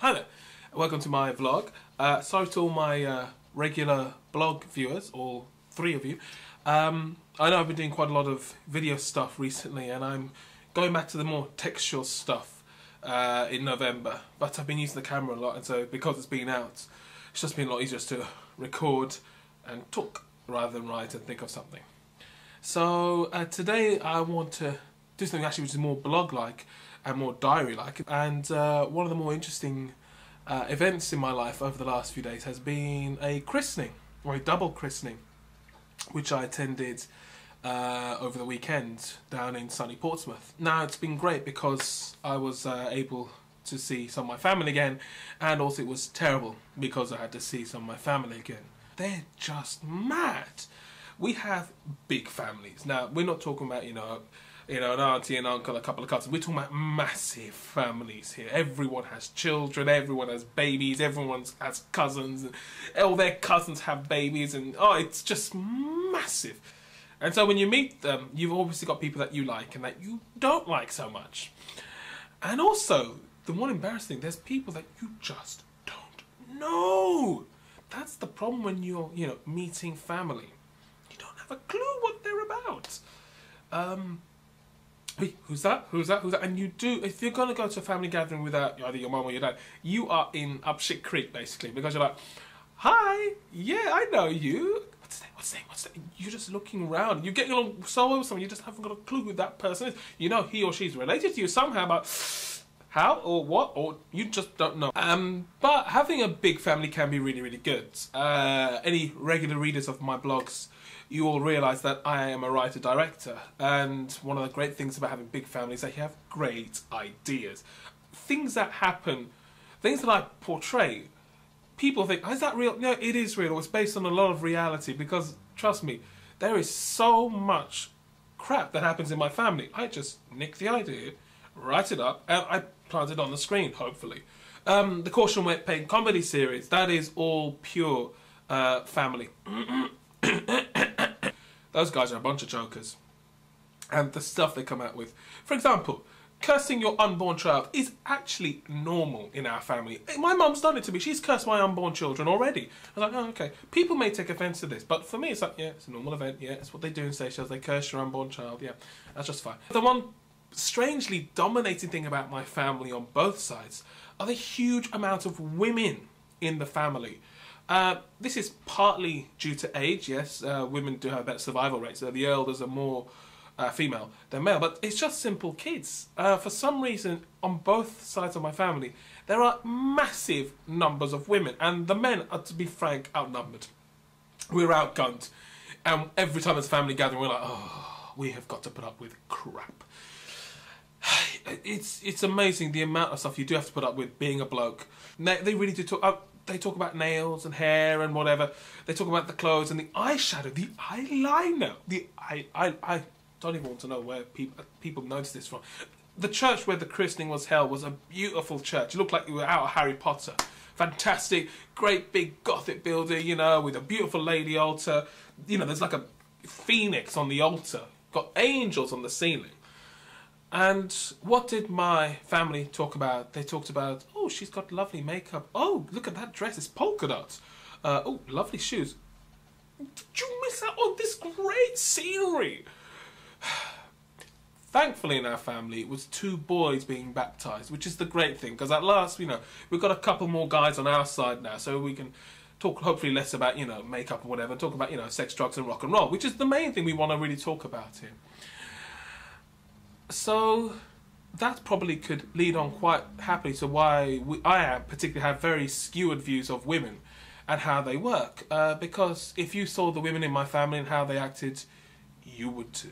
Hi there, welcome to my vlog. Sorry to all my regular blog viewers, all three of you. I know I've been doing quite a lot of video stuff recently and I'm going back to the more textual stuff in November, but I've been using the camera a lot, and so because it's been out, it's just been a lot easier to record and talk rather than write and think of something. So today I want to do something actually which is more blog-like and more diary-like, and one of the more interesting events in my life over the last few days has been a christening, or a double christening, which I attended over the weekend down in sunny Portsmouth. Now it's been great because I was able to see some of my family again, and also it was terrible because I had to see some of my family again. They're just mad. We have big families. Now we're not talking about, you know, an auntie and uncle, a couple of cousins. We're talking about massive families here. Everyone has children, everyone has babies, everyone has cousins, and all their cousins have babies, and oh, it's just massive. And so when you meet them, you've obviously got people that you like and that you don't like so much. And also, the more embarrassing, there's people that you just don't know. That's the problem when you're, you know, meeting family. You don't have a clue what they're about. Who's that? Who's that? Who's that? And you do, if you're going to go to a family gathering without either your mum or your dad, you are in up shit creek, basically, because you're like, hi, yeah, I know you. What's that? What's that? What's that? You're just looking around. You're getting along so well with someone, you just haven't got a clue who that person is. You know he or she's related to you somehow, but how or what, or you just don't know. But having a big family can be really, really good. Any regular readers of my blogs, you all realise that I am a writer-director, and one of the great things about having big families is that you have great ideas. Things that happen, things that I portray, people think, is that real? No, it is real. It's based on a lot of reality, because, trust me, there is so much crap that happens in my family. I just nick the idea, write it up, and I plant it on the screen, hopefully. The Caution Wet Paint comedy series, that is all pure family. Those guys are a bunch of jokers. And the stuff they come out with. For example, cursing your unborn child is actually normal in our family. My mum's done it to me. She's cursed my unborn children already. I was like, oh, okay. People may take offence to this, but for me it's like, yeah, it's a normal event. Yeah, it's what they do in Seychelles. They curse your unborn child. Yeah, that's just fine. The one strangely dominating thing about my family on both sides are the huge amount of women in the family. This is partly due to age, yes, women do have a better survival rate, so the elders are more female than male, but it's just simple kids. For some reason, on both sides of my family, there are massive numbers of women, and the men are, to be frank, outnumbered. We're outgunned, and every time there's a family gathering, we're like, oh, we have got to put up with crap. It's amazing the amount of stuff you do have to put up with being a bloke. They really do talk. They talk about nails and hair and whatever. They talk about the clothes and the eyeshadow, the eyeliner. I don't even want to know where people notice this from. The church where the christening was held was a beautiful church. It looked like you were out of Harry Potter. Fantastic, great big Gothic building, you know, with a beautiful lady altar. You know, there's like a phoenix on the altar. Got angels on the ceiling. And what did my family talk about? They talked about, oh, she's got lovely makeup. Oh, look at that dress, it's polka dots. Oh, lovely shoes. Did you miss out on this great scenery? Thankfully in our family, it was 2 boys being baptised, which is the great thing, because at last, you know, we've got a couple more guys on our side now, so we can talk hopefully less about, you know, makeup and whatever, talk about, you know, sex, drugs and rock and roll, which is the main thing we want to really talk about here. So that probably could lead on quite happily to why I particularly have very skewed views of women and how they work. Because if you saw the women in my family and how they acted, you would too.